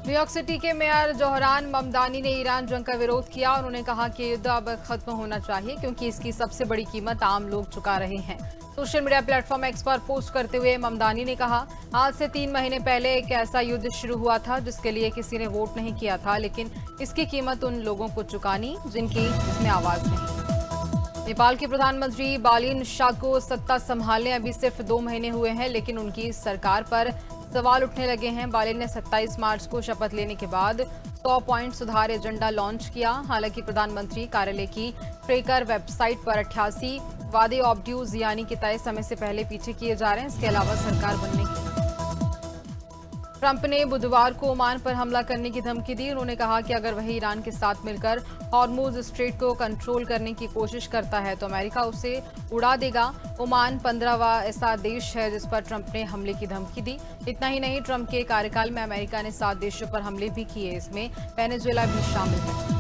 New York city के mayor Zohran Mamdani ने Iran जंग का विरोध किया। उन्होंने कहा कि युद्ध अब खत्म होना चाहिए क्योंकि इसकी सबसे बड़ी कीमत आम लोग चुका रहे हैं। सोशल मीडिया प्लेटफॉर्म एक्स पर पोस्ट करते हुए ममदानी ने कहा, आज से 3 महीने पहले एक ऐसा युद्ध शुरू हुआ था जिसके लिए किसी ने वोट नहीं किया था, लेकिन इसकी कीमत उन लोगों को चुकानी जिनकी इसमें आवाज नहीं। नेपाल के प्रधानमंत्री बालिन शाह को सत्ता संभालने अभी सिर्फ 2 महीने हुए हैं, लेकिन उनकी सरकार पर सवाल उठने लगे हैं। बालिन ने 27 मार्च को शपथ लेने के बाद 100 पॉइंट सुधार एजेंडा लॉन्च किया। हालांकि प्रधानमंत्री कार्यालय की ट्रेकर वेबसाइट पर 88 वादे ऑब्ड्यूज यानी कि तय समय से पहले पीछे किए जा रहे हैं। इसके अलावा सरकार बनने की ट्रंप ने बुधवार को ओमान पर हमला करने की धमकी दी। उन्होंने कहा कि अगर वह ईरान के साथ मिलकर हॉर्मुज स्ट्रेट को कंट्रोल करने की कोशिश करता है तो अमेरिका उसे उड़ा देगा। ओमान 15वां ऐसा देश है जिस पर ट्रंप ने हमले की धमकी दी। इतना ही नहीं, ट्रंप के कार्यकाल में अमेरिका ने 7 देशों पर हमले भी किए, इसमें वेनेजुएला भी शामिल है।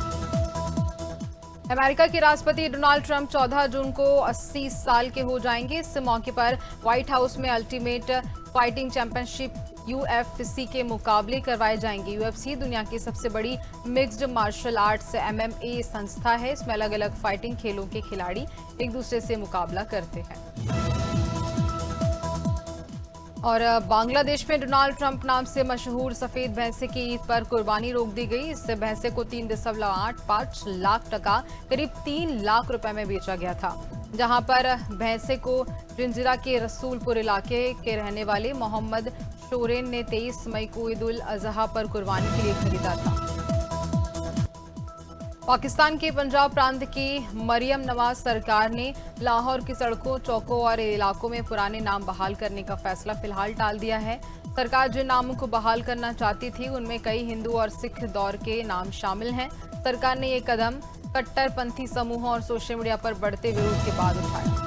अमेरिका के राष्ट्रपति डोनाल्ड ट्रंप 14 जून को 80 साल के हो जाएंगे। इस मौके पर व्हाइट हाउस में अल्टीमेट फाइटिंग चैंपियनशिप UFC के मुकाबले करवाए जाएंगे। UFC दुनिया की सबसे बड़ी मिक्स्ड मार्शल आर्ट्स MMA संस्था है। इसमें अलग अलग फाइटिंग खेलों के खिलाड़ी एक दूसरे से मुकाबला करते हैं। और बांग्लादेश में डोनाल्ड ट्रंप नाम से मशहूर सफेद भैंसे की ईद पर कुर्बानी रोक दी गई। इससे भैंसे को 3.85 लाख टका करीब 3 लाख रुपए में बेचा गया था, जहां पर भैंसे को जिंजिरा के रसूलपुर इलाके के रहने वाले मोहम्मद शोरेन ने 23 मई को ईद उल अजहा पर कुर्बानी के लिए खरीदा था। पाकिस्तान के पंजाब प्रांत की मरियम नवाज सरकार ने लाहौर की सड़कों, चौकों और इलाकों में पुराने नाम बहाल करने का फैसला फिलहाल टाल दिया है। सरकार जिन नामों को बहाल करना चाहती थी उनमें कई हिंदू और सिख दौर के नाम शामिल हैं। सरकार ने ये कदम कट्टरपंथी समूहों और सोशल मीडिया पर बढ़ते विरोध के बाद उठाया।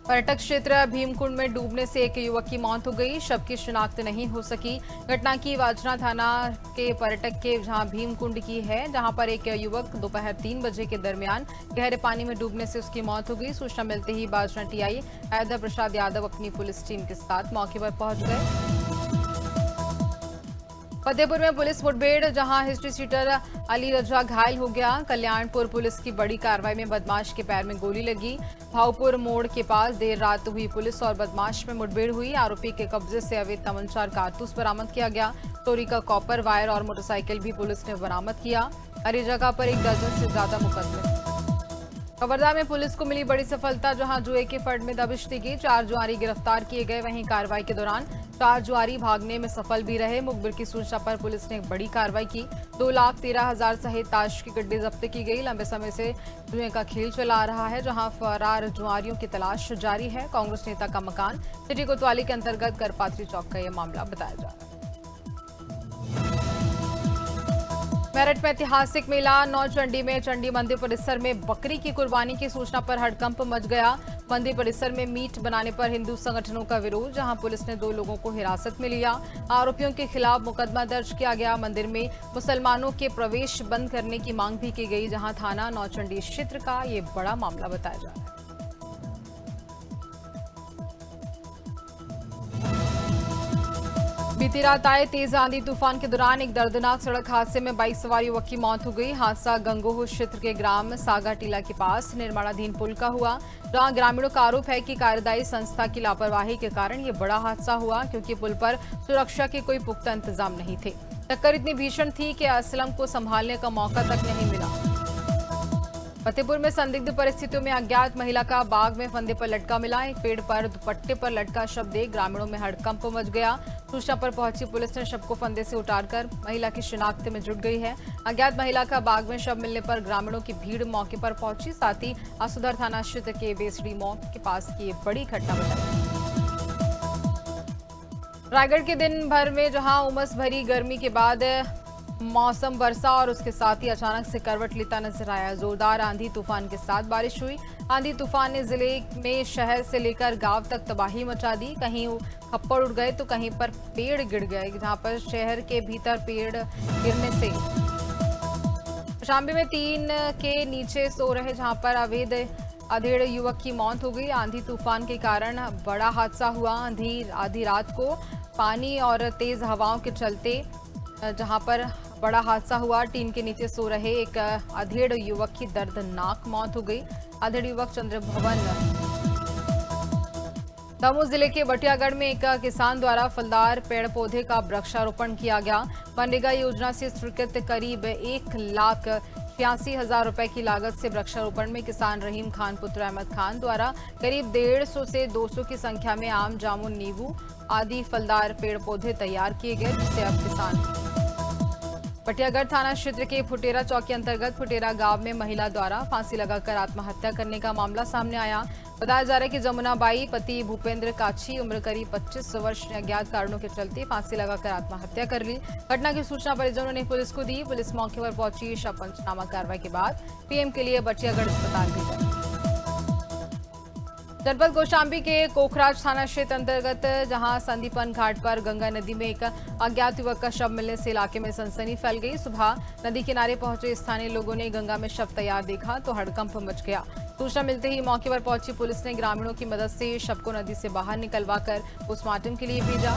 पर्यटक क्षेत्र भीमकुंड में डूबने से एक युवक की मौत हो गई। शव की शिनाख्त नहीं हो सकी। घटना की वाजना थाना के पर्यटक के जहां भीमकुंड की है, जहां पर एक युवक दोपहर 3 बजे के दरमियान गहरे पानी में डूबने से उसकी मौत हो गई। सूचना मिलते ही बाजना टीआई हैदर प्रसाद यादव अपनी पुलिस टीम के साथ मौके पर पहुंच गए। फतेहपुर में पुलिस मुठभेड़, जहां हिस्ट्री सीटर अली रजा घायल हो गया। कल्याणपुर पुलिस की बड़ी कार्रवाई में बदमाश के पैर में गोली लगी। भावपुर मोड़ के पास देर रात हुई पुलिस और बदमाश में मुठभेड़ हुई। आरोपी के कब्जे से अवैध तमंचा और कारतूस बरामद किया गया। चोरी का कॉपर वायर और मोटरसाइकिल भी पुलिस ने बरामद किया। हर जगह पर 1 दर्जन से ज्यादा मुकदमे। कवर्धा में पुलिस को मिली बड़ी सफलता, जहां जुए के फंड में दबिश दी गई। 4 जुआरी गिरफ्तार किए गए। वहीं कार्रवाई के दौरान 4 जुआरी भागने में सफल भी रहे। मुखबिर की सूचना पर पुलिस ने बड़ी कार्रवाई की। 2,13,000 सहित ताश की गड्डी जब्त की गई। लंबे समय से जुए का खेल चला आ रहा है, जहां फरार जुआरियों की तलाश जारी है। कांग्रेस नेता का मकान सिटी कोतवाली के अंतर्गत करपात्री चौक का यह मामला बताया जा रहा है। मेरठ में ऐतिहासिक मेला नौचंडी में चंडी मंदिर परिसर में बकरी की कुर्बानी की सूचना पर हड़कंप मच गया। मंदिर परिसर में मीट बनाने पर हिंदू संगठनों का विरोध, जहां पुलिस ने 2 लोगों को हिरासत में लिया। आरोपियों के खिलाफ मुकदमा दर्ज किया गया। मंदिर में मुसलमानों के प्रवेश बंद करने की मांग भी की गई, जहां थाना नौचंडी क्षेत्र का ये बड़ा मामला बताया जा रहा है। बीती रात आए तेज आंधी तूफान के दौरान एक दर्दनाक सड़क हादसे में 22 सवार युवक की मौत हो गई। हादसा गंगोह क्षेत्र के ग्राम सागा टीला के पास निर्माणाधीन पुल का हुआ, जहां ग्रामीणों का आरोप है कि कार्यदायी संस्था की लापरवाही के कारण ये बड़ा हादसा हुआ, क्योंकि पुल पर सुरक्षा के कोई पुख्ता इंतजाम नहीं थे। टक्कर इतनी भीषण थी कि असलम को संभालने का मौका तक नहीं मिला। फतेहपुर में संदिग्ध परिस्थितियों में अज्ञात महिला का बाग में फंदे पर लटका मिला। एक पेड़ पर दुपट्टे पर लटका शव देख ग्रामीणों में हड़कंप मच गया। सूचना पर पहुंची पुलिस ने शव को फंदे से उतारकर महिला की शिनाख्त में जुट गई है। अज्ञात महिला का बाग में शव मिलने पर ग्रामीणों की भीड़ मौके पर पहुंची। साथ ही आसुदर थाना क्षेत्र के बेसड़ी मौत के पास की बड़ी घटना बताई। रायगढ़ के दिन भर में जहां उमस भरी गर्मी के बाद मौसम वर्षा और उसके साथ ही अचानक से करवट लेता नजर आया। जोरदार आंधी तूफान के साथ बारिश हुई। आंधी तूफान ने जिले में शहर से लेकर गांव तक तबाही मचा दी। कहीं खप्पड़ उड़ गए तो कहीं पर पेड़ गिर गए, जहां पर शहर के भीतर पेड़ गिरने से कौशाम्बी में 3 के नीचे सो रहे, जहां पर अवैध अधेड़ युवक की मौत हो गई। आंधी तूफान के कारण बड़ा हादसा हुआ। आधी रात को पानी और तेज हवाओं के चलते जहां पर बड़ा हादसा हुआ, टीन के नीचे सो रहे एक अधेड़ युवक की दर्दनाक मौत हो गई। अधेड़ युवक चंद्रभवन दमोह जिले के बटियागढ़ में एक किसान द्वारा फलदार पेड़ पौधे का वृक्षारोपण किया गया। मनरेगा योजना से स्वीकृत करीब 1,86,000 रुपए की लागत से वृक्षारोपण में किसान रहीम खान पुत्र अहमद खान द्वारा करीब 150 से 200 की संख्या में आम, जामुन, नींबू आदि फलदार पेड़ पौधे तैयार किए गए, जिससे अब किसान बटियागढ़ थाना क्षेत्र के फुटेरा चौकी अंतर्गत फुटेरा गांव में महिला द्वारा फांसी लगाकर आत्महत्या करने का मामला सामने आया। बताया जा रहा है कि जमुनाबाई पति भूपेंद्र काछी उम्र करीब 25 वर्ष ने अज्ञात कारणों के चलते फांसी लगाकर आत्महत्या कर ली। घटना की सूचना परिजनों ने पुलिस को दी। पुलिस मौके पर पहुंची। शव पंचनामा कार्रवाई के बाद पीएम के लिए बटियागढ़ अस्पताल भेजा। जनपद कौशाम्बी के कोखराज थाना क्षेत्र अंतर्गत जहां संदीपन घाट पर गंगा नदी में एक अज्ञात युवक का शव मिलने से इलाके में सनसनी फैल गई। सुबह नदी किनारे पहुंचे स्थानीय लोगों ने गंगा में शव तैयार देखा तो हड़कंप मच गया। सूचना मिलते ही मौके पर पहुंची पुलिस ने ग्रामीणों की मदद से शव को नदी से बाहर निकलवाकर पोस्टमार्टम के लिए भेजा।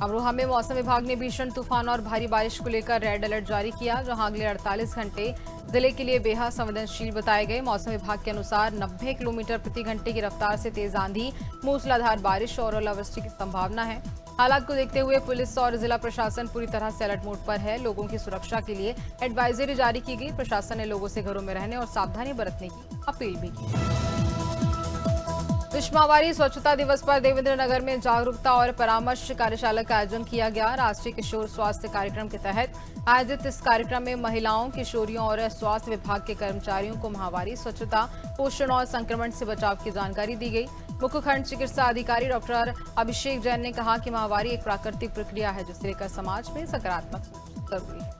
अमरोहा में मौसम विभाग ने भीषण तूफान और भारी बारिश को लेकर रेड अलर्ट जारी किया, जहां अगले 48 घंटे जिले के लिए बेहद संवेदनशील बताए गए। मौसम विभाग के अनुसार 90 किलोमीटर प्रति घंटे की रफ्तार से तेज आंधी, मूसलाधार बारिश और ओलावृष्टि की संभावना है। हालात को देखते हुए पुलिस और जिला प्रशासन पूरी तरह से अलर्ट मोड पर है। लोगों की सुरक्षा के लिए एडवाइजरी जारी की गई। प्रशासन ने लोगों से घरों में रहने और सावधानी बरतने की अपील भी की। विश्व माहवारी स्वच्छता दिवस पर देवेंद्र नगर में जागरूकता और परामर्श कार्यशाला का आयोजन किया गया। राष्ट्रीय किशोर स्वास्थ्य कार्यक्रम के तहत आयोजित इस कार्यक्रम में महिलाओं, किशोरियों और स्वास्थ्य विभाग के कर्मचारियों को माहवारी, स्वच्छता, पोषण और संक्रमण से बचाव की जानकारी दी गई। मुख्य खंड चिकित्सा अधिकारी डॉक्टर अभिषेक जैन ने कहा कि माहवारी एक प्राकृतिक प्रक्रिया है, जिसे लेकर समाज में सकारात्मक सोच जरूरी है।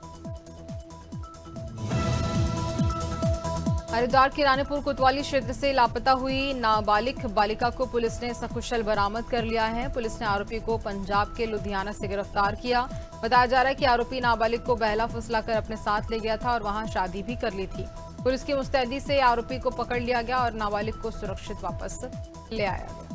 हरिद्वार के रानीपुर कोतवाली क्षेत्र से लापता हुई नाबालिग बालिका को पुलिस ने सकुशल बरामद कर लिया है। पुलिस ने आरोपी को पंजाब के लुधियाना से गिरफ्तार किया। बताया जा रहा है कि आरोपी नाबालिग को बहला फुसलाकर अपने साथ ले गया था और वहां शादी भी कर ली थी। पुलिस की मुस्तैदी से आरोपी को पकड़ लिया गया और नाबालिग को सुरक्षित वापस ले आया गया।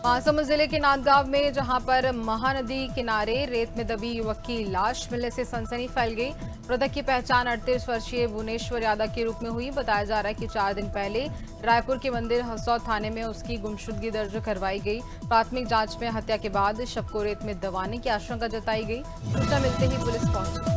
महासमुंद जिले के नांदगांव में जहां पर महानदी किनारे रेत में दबी युवक की लाश मिलने से सनसनी फैल गई। मृतक की पहचान 38 वर्षीय भुवनेश्वर यादव के रूप में हुई। बताया जा रहा है कि 4 दिन पहले रायपुर के मंदिर हसौद थाने में उसकी गुमशुदगी दर्ज करवाई गई। प्राथमिक जांच में हत्या के बाद शव को रेत में दबाने की आशंका जताई गई। सूचना मिलते ही पुलिस पहुंची।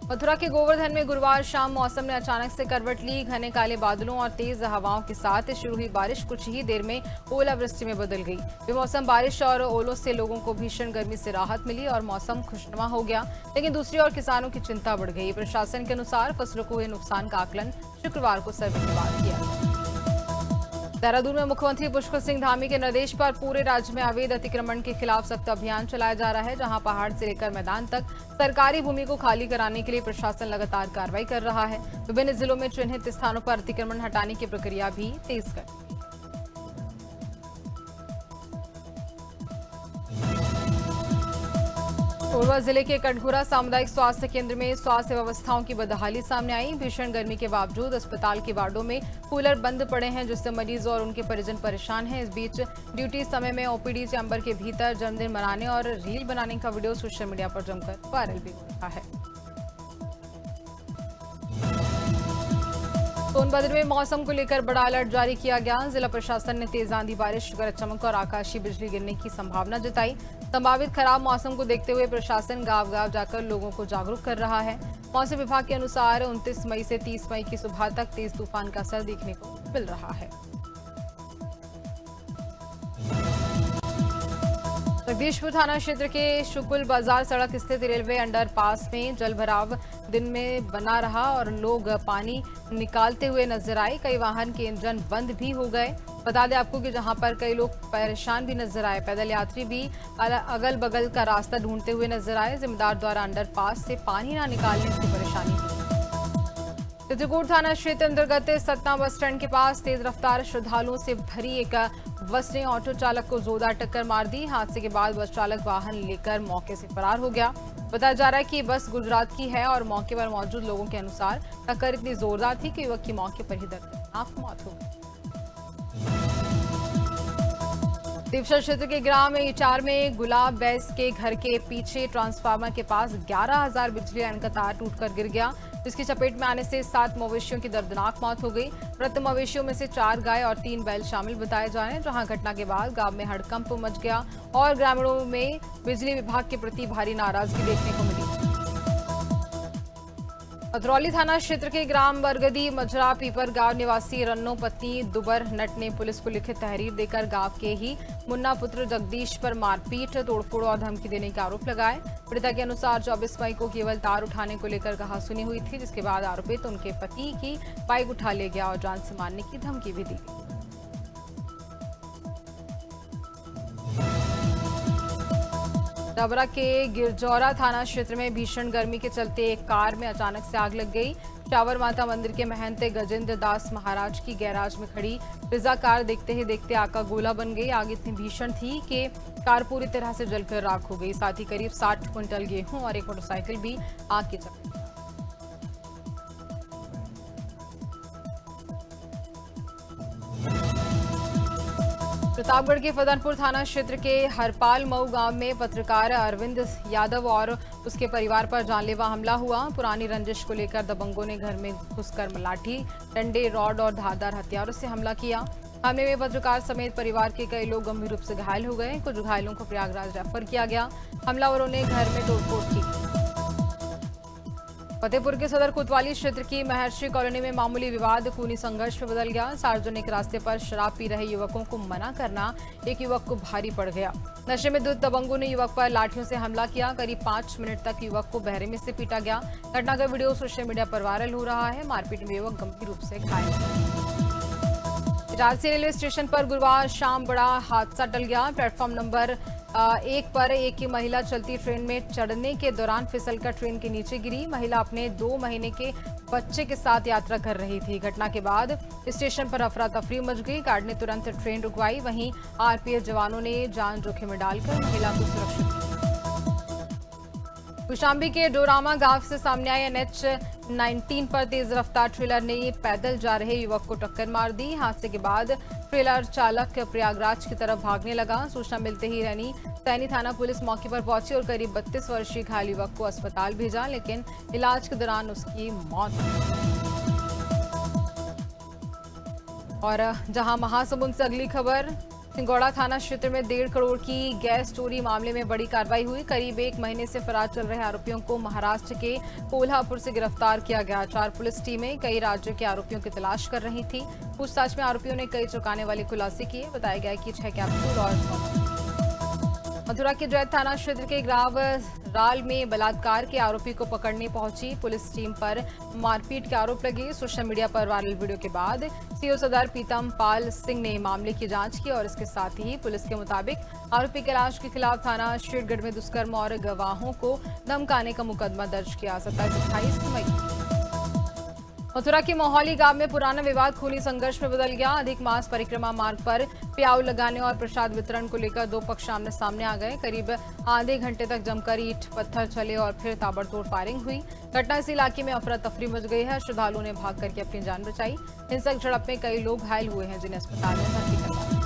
मथुरा के गोवर्धन में गुरुवार शाम मौसम ने अचानक से करवट ली। घने काले बादलों और तेज हवाओं के साथ शुरू हुई बारिश कुछ ही देर में ओलावृष्टि में बदल गई। बेमौसम बारिश और ओलों से लोगों को भीषण गर्मी से राहत मिली और मौसम खुशनुमा हो गया, लेकिन दूसरी ओर किसानों की चिंता बढ़ गई। प्रशासन के अनुसार फसलों को हुए नुकसान का आकलन शुक्रवार को सर्वे के बाद किया। देहरादून में मुख्यमंत्री पुष्कर सिंह धामी के निर्देश पर पूरे राज्य में अवैध अतिक्रमण के खिलाफ सख्त अभियान चलाया जा रहा है, जहां पहाड़ से लेकर मैदान तक सरकारी भूमि को खाली कराने के लिए प्रशासन लगातार कार्रवाई कर रहा है। विभिन्न जिलों में चिन्हित स्थानों पर अतिक्रमण हटाने की प्रक्रिया भी तेज कर कोरबा जिले के कटघोरा सामुदायिक स्वास्थ्य केंद्र में स्वास्थ्य व्यवस्थाओं की बदहाली सामने आई। भीषण गर्मी के बावजूद अस्पताल के वार्डों में कूलर बंद पड़े हैं, जिससे मरीज और उनके परिजन परेशान हैं। इस बीच ड्यूटी समय में ओपीडी चैंबर के भीतर जन्मदिन मनाने और रील बनाने का वीडियो सोशल मीडिया पर जमकर वायरल भी हो रहा है। सोनभद्र में मौसम को लेकर बड़ा अलर्ट जारी किया गया। जिला प्रशासन ने तेज आंधी, बारिश, गरज चमक और आकाशीय बिजली गिरने की संभावना जताई। संभावित खराब मौसम को देखते हुए प्रशासन गांव-गांव जाकर लोगों को जागरूक कर रहा है। मौसम विभाग के अनुसार 29 मई से 30 मई की सुबह तक तेज तूफान का असर देखने को मिल रहा है। जगदीशपुर थाना क्षेत्र के शुकुल बाजार सड़क स्थित रेलवे अंडरपास में जलभराव दिन में बना रहा और लोग पानी निकालते हुए नजर आए। कई वाहन के इंजन बंद भी हो गए। बता दें आपको कि जहां पर कई लोग परेशान भी नजर आए। पैदल यात्री भी अगल बगल का रास्ता ढूंढते हुए नजर आए। जिम्मेदार द्वारा अंडरपास से पानी न निकालने से परेशानी हुई। चित्रकूट थाना क्षेत्र अंतर्गत सतना बस स्टैंड के पास तेज रफ्तार श्रद्धालुओं से भरी एक बस ने ऑटो चालक को जोरदार टक्कर मार दी। हादसे के बाद बस चालक वाहन लेकर मौके से फरार हो गया। बताया जा रहा है कि बस गुजरात की है और मौके पर मौजूद लोगों के अनुसार टक्कर इतनी जोरदार थी कि युवक की मौके पर ही दर्दनाक मौत हो गई। देवसर क्षेत्र के ग्राम इचार में गुलाब बैस के घर के पीछे ट्रांसफार्मर के पास 11,000 बिजली लाइन का तार टूटकर गिर गया, जिसकी चपेट में आने से 7 मवेशियों की दर्दनाक मौत हो गई। मृत मवेशियों में से 4 गाय और 3 बैल शामिल बताए जा रहे हैं, जहां घटना के बाद गांव में हड़कंप मच गया और ग्रामीणों में बिजली विभाग के प्रति भारी नाराजगी देखने को मिली। अतरौली थाना क्षेत्र के ग्राम बरगदी मजरा पीपर गांव निवासी रन्नो पत्नी दुबर नट ने पुलिस को लिखित तहरीर देकर गांव के ही मुन्ना पुत्र जगदीश पर मारपीट, तोड़फोड़ और धमकी देने के आरोप लगाए। पीड़िता के अनुसार 24 मई को केवल तार उठाने को लेकर कहासुनी हुई थी, जिसके बाद आरोपित उनके पति की बाइक उठा ले गया और जान से मारने की धमकी भी दी। डबरा के गिरजौरा थाना क्षेत्र में भीषण गर्मी के चलते एक कार में अचानक से आग लग गई। शावर माता मंदिर के महंत गजेंद्र दास महाराज की गैराज में खड़ी ब्रिजा कार देखते ही देखते आग का गोला बन गई। आग इतनी भीषण थी कि कार पूरी तरह से जलकर राख हो गई। साथ ही करीब 60 क्विंटल गेहूं और एक मोटरसाइकिल भी आग की चपेट में। प्रतापगढ़ के फदनपुर थाना क्षेत्र के हरपाल मऊ गांव में पत्रकार अरविंद यादव और उसके परिवार पर जानलेवा हमला हुआ। पुरानी रंजिश को लेकर दबंगों ने घर में घुसकर लाठी, डंडे, रॉड और धारदार हथियारों से हमला किया। हमले में पत्रकार समेत परिवार के कई लोग गंभीर रूप से घायल हो गए। कुछ घायलों को प्रयागराज रेफर किया गया। हमलावरों ने घर में तोड़फोड़ की। फतेहपुर के सदर कोतवाली क्षेत्र की महर्षि कॉलोनी में मामूली विवाद खूनी संघर्ष में बदल गया। सार्वजनिक रास्ते पर शराब पी रहे युवकों को मना करना एक युवक को भारी पड़ गया। नशे में धुत दबंगों ने युवक पर लाठियों से हमला किया। करीब 5 मिनट तक युवक को बहरे में से पीटा गया। घटना का वीडियो सोशल मीडिया पर वायरल हो रहा है। मारपीट में युवक गंभीर रूप से घायल। इटारसी रेलवे स्टेशन पर गुरुवार शाम बड़ा हादसा टल गया। प्लेटफॉर्म नंबर 1 पर एक ही महिला चलती ट्रेन में चढ़ने के दौरान फिसलकर ट्रेन के नीचे गिरी। महिला अपने 2 महीने के बच्चे के साथ यात्रा कर रही थी। घटना के बाद स्टेशन पर अफरा तफरी मच गई। गार्ड ने तुरंत ट्रेन रुकवाई। वहीं आरपीएफ जवानों ने जान जोखिम में डालकर महिला को सुरक्षित किया। कौशाम्बी के डोरामा गांव से सामने आई NH-19 पर तेज रफ्तार ट्रेलर ने पैदल जा रहे युवक को टक्कर मार दी। हादसे के बाद ट्रेलर चालक प्रयागराज की तरफ भागने लगा। सूचना मिलते ही सैनी थाना पुलिस मौके पर पहुंची और करीब 32 वर्षीय घायल युवक को अस्पताल भेजा, लेकिन इलाज के दौरान उसकी मौत हो गई। और जहां महासमुंद से अगली खबर, सिंगौड़ा थाना क्षेत्र में 1.5 करोड़ की गैस चोरी मामले में बड़ी कार्रवाई हुई। करीब 1 महीने से फरार चल रहे आरोपियों को महाराष्ट्र के कोल्हापुर से गिरफ्तार किया गया। 4 पुलिस टीमें कई राज्यों के आरोपियों की तलाश कर रही थी। पूछताछ में आरोपियों ने कई चौंकाने वाले खुलासे किए। बताया गया कि 6 कैप्सूल और मथुरा के जैत थाना क्षेत्र के ग्राम राल में बलात्कार के आरोपी को पकड़ने पहुंची पुलिस टीम पर मारपीट के आरोप लगे। सोशल मीडिया पर वायरल वीडियो के बाद सीओ सदर पीतम पाल सिंह ने मामले की जांच की और इसके साथ ही पुलिस के मुताबिक आरोपी कैलाश के खिलाफ थाना शेरगढ़ में दुष्कर्म और गवाहों को धमकाने का मुकदमा दर्ज किया। 27-28 मई मथुरा के मोहाली गांव में पुराना विवाद खूनी संघर्ष में बदल गया। अधिक मास परिक्रमा मार्ग पर प्याऊ लगाने और प्रसाद वितरण को लेकर 2 पक्ष आमने सामने आ गए। करीब आधे घंटे तक जमकर ईंट पत्थर चले और फिर ताबड़तोड़ फायरिंग हुई। घटना इस इलाके में अफरा तफरी मच गई है। श्रद्धालुओं ने भाग करके अपनी जान बचाई। हिंसक झड़प में कई लोग घायल हुए हैं, जिन्हें अस्पताल में भर्ती कराया।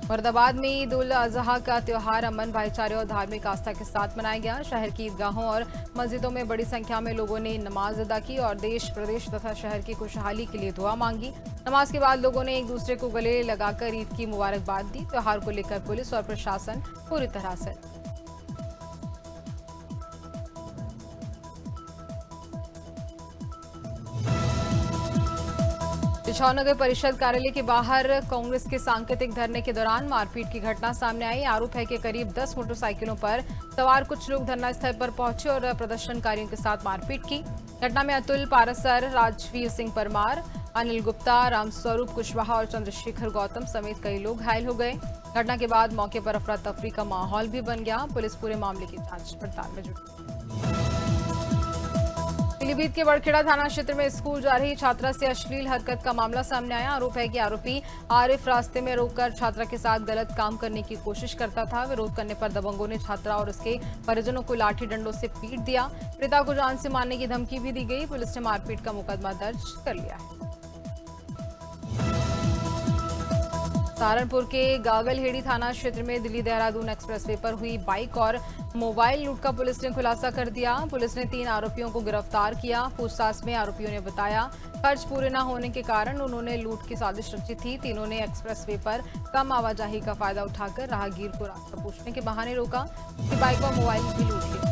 मुरादाबाद में ईद उल अजहा का त्योहार अमन, भाईचारे और धार्मिक आस्था के साथ मनाया गया। शहर की ईदगाहों और मस्जिदों में बड़ी संख्या में लोगों ने नमाज अदा की और देश, प्रदेश तथा शहर की खुशहाली के लिए दुआ मांगी। नमाज के बाद लोगों ने एक दूसरे को गले लगाकर ईद की मुबारकबाद दी। त्योहार को लेकर पुलिस और प्रशासन पूरी तरह से नगर परिषद कार्यालय के बाहर कांग्रेस के सांकेतिक धरने के दौरान मारपीट की घटना सामने आई। आरोप है कि करीब 10 मोटरसाइकिलों पर सवार कुछ लोग धरना स्थल पर पहुंचे और प्रदर्शनकारियों के साथ मारपीट की। घटना में अतुल पारासर, राजवीर सिंह परमार, अनिल गुप्ता, रामस्वरूप कुशवाहा और चंद्रशेखर गौतम समेत कई लोग घायल हो गए। घटना के बाद मौके पर अफरा तफरी का माहौल भी बन गया। पुलिस पूरे मामले की जांच पड़ताल में जुटी। पीलीभीत के बड़खेड़ा थाना क्षेत्र में स्कूल जा रही छात्रा से अश्लील हरकत का मामला सामने आया। आरोप है कि आरोपी आरिफ रास्ते में रोककर छात्रा के साथ गलत काम करने की कोशिश करता था। विरोध करने पर दबंगों ने छात्रा और उसके परिजनों को लाठी डंडों से पीट दिया। पिता को जान से मारने की धमकी भी दी गई। पुलिस ने मारपीट का मुकदमा दर्ज कर लिया है। सहारनपुर के गागलहेड़ी थाना क्षेत्र में दिल्ली देहरादून एक्सप्रेसवे पर हुई बाइक और मोबाइल लूट का पुलिस ने खुलासा कर दिया। पुलिस ने 3 आरोपियों को गिरफ्तार किया। पूछताछ में आरोपियों ने बताया खर्च पूरे न होने के कारण उन्होंने लूट की साजिश रची थी। तीनों ने एक्सप्रेसवे पर कम आवाजाही का फायदा उठाकर राहगीर को रास्ता पूछने के बहाने रोका। उसकी बाइक और मोबाइल भी लूट लिया।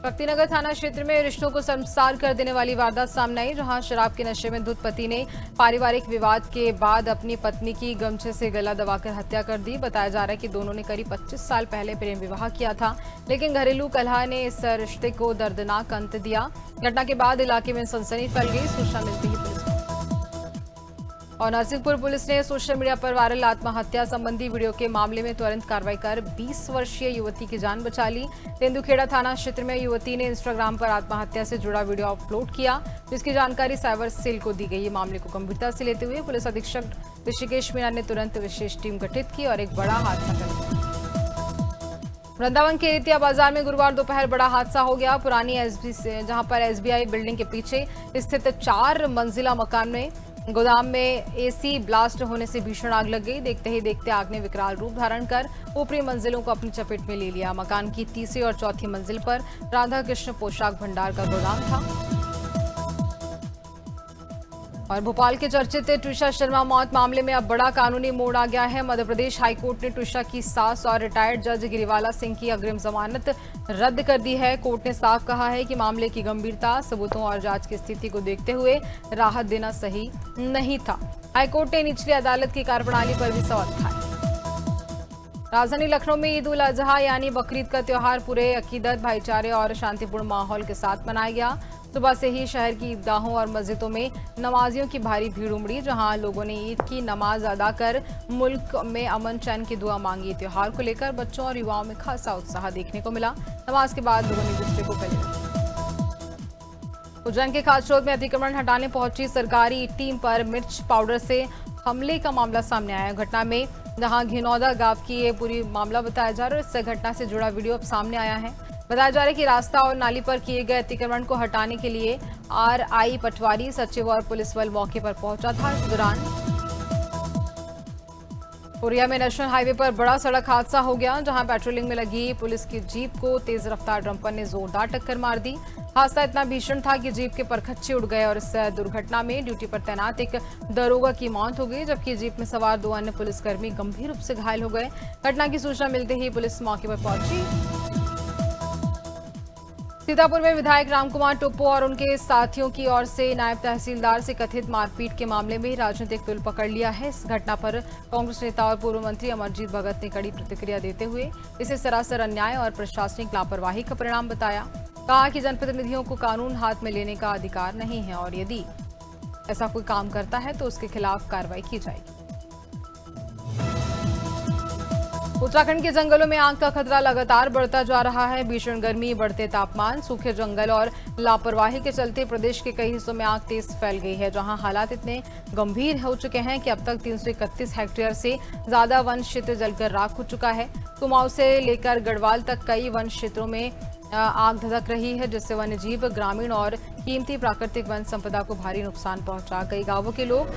भक्तिनगर थाना क्षेत्र में रिश्तों को शर्मसार कर देने वाली वारदात सामने आई, जहां शराब के नशे में धुत पति ने पारिवारिक विवाद के बाद अपनी पत्नी की गमछे से गला दबाकर हत्या कर दी। बताया जा रहा है कि दोनों ने करीब 25 साल पहले प्रेम विवाह किया था, लेकिन घरेलू कलह ने इस रिश्ते को दर्दनाक अंत दिया। घटना के बाद इलाके में सनसनी फैल गई। सूचना मिलती ही पुलिस और नरसिंहपुर पुलिस ने सोशल मीडिया पर वायरल आत्महत्या संबंधी वीडियो के मामले में तुरंत कार्रवाई कर 20 वर्षीय युवती की जान बचा ली। तेंदुखेड़ा थाना क्षेत्र में युवती ने इंस्टाग्राम पर आत्महत्या से जुड़ा वीडियो अपलोड किया, जिसकी जानकारी साइबर सेल को दी गई। मामले को गंभीरता से लेते हुए पुलिस अधीक्षक ऋषिकेश मीना ने तुरंत विशेष टीम गठित की और एक बड़ा हादसा कर दिया। वृंदावन के एतिया बाजार में गुरुवार दोपहर बड़ा हादसा हो गया। पुरानी जहां पर एसबीआई बिल्डिंग के पीछे स्थित 4 मंजिला मकान में गोदाम में एसी ब्लास्ट होने से भीषण आग लग गई। देखते ही देखते आग ने विकराल रूप धारण कर ऊपरी मंजिलों को अपनी चपेट में ले लिया। मकान की तीसरी और चौथी मंजिल पर राधा कृष्ण पोशाक भंडार का गोदाम था। और भोपाल के चर्चित ट्विशा शर्मा मौत मामले में अब बड़ा कानूनी मोड़ आ गया है। मध्य प्रदेश हाईकोर्ट ने ट्विशा की सास और रिटायर्ड जज गिरिवाला सिंह की अग्रिम जमानत रद्द कर दी है। कोर्ट ने साफ कहा है कि मामले की गंभीरता, सबूतों और जांच की स्थिति को देखते हुए राहत देना सही नहीं था। हाईकोर्ट ने निचली अदालत की कार्यप्रणाली पर भी सवाल उठाए। राजधानी लखनऊ में ईद उल अजहा यानी बकरीद का त्योहार पूरे अकीदत, भाईचारे और शांतिपूर्ण माहौल के साथ मनाया गया। सुबह से ही शहर की ईदगाहों और मस्जिदों में नमाजियों की भारी भीड़ उमड़ी, जहां लोगों ने ईद की नमाज अदा कर मुल्क में अमन चैन की दुआ मांगी। त्योहार को लेकर बच्चों और युवाओं में खासा उत्साह देखने को मिला। नमाज के बाद लोगों ने एक दूसरे को गले लगाए। उज्जैन के खासरोद में अतिक्रमण हटाने पहुंची सरकारी टीम पर मिर्च पाउडर से हमले का मामला सामने आया। घटना में जहां घिनौदा गांव की ये पूरी मामला बताया जा रहा है। इस घटना से जुड़ा वीडियो अब सामने आया है। बताया जा रहा है कि रास्ता और नाली पर किए गए अतिक्रमण को हटाने के लिए आरआई पटवारी, सचिव और पुलिस बल मौके पर पहुंचा था। इस दौरान कोरिया में नेशनल हाईवे पर बड़ा सड़क हादसा हो गया, जहां पेट्रोलिंग में लगी पुलिस की जीप को तेज रफ्तार डंपर ने जोरदार टक्कर मार दी। हादसा इतना भीषण था कि जीप के परखच्चे उड़ गए और इस दुर्घटना में ड्यूटी पर तैनात एक दरोगा की मौत हो गई, जबकि जीप में सवार 2 अन्य पुलिसकर्मी गंभीर रूप से घायल हो गए। घटना की सूचना मिलते ही पुलिस मौके पर पहुंची। सीतापुर में विधायक रामकुमार टोप्पो और उनके साथियों की ओर से नायब तहसीलदार से कथित मारपीट के मामले में राजनीतिक तुल पकड़ लिया है। इस घटना पर कांग्रेस नेता और पूर्व मंत्री अमरजीत भगत ने कड़ी प्रतिक्रिया देते हुए इसे सरासर अन्याय और प्रशासनिक लापरवाही का परिणाम बताया। कहा कि जनप्रतिनिधियों को कानून हाथ में लेने का अधिकार नहीं है और यदि ऐसा कोई काम करता है तो उसके खिलाफ कार्रवाई की जाएगी। उत्तराखंड के जंगलों में आग का खतरा लगातार बढ़ता जा रहा है। भीषण गर्मी, बढ़ते तापमान, सूखे जंगल और लापरवाही के चलते प्रदेश के कई हिस्सों में आग तेज फैल गई है, जहां हालात इतने गंभीर हो चुके हैं कि अब तक 331 हेक्टेयर से ज्यादा वन क्षेत्र जलकर राख हो चुका है। कुमाऊं से लेकर गढ़वाल तक कई वन क्षेत्रों में आग धधक रही है, जिससे वन्यजीव, ग्रामीण और कीमती प्राकृतिक वन संपदा को भारी नुकसान पहुंचा। कई गांवों के लोग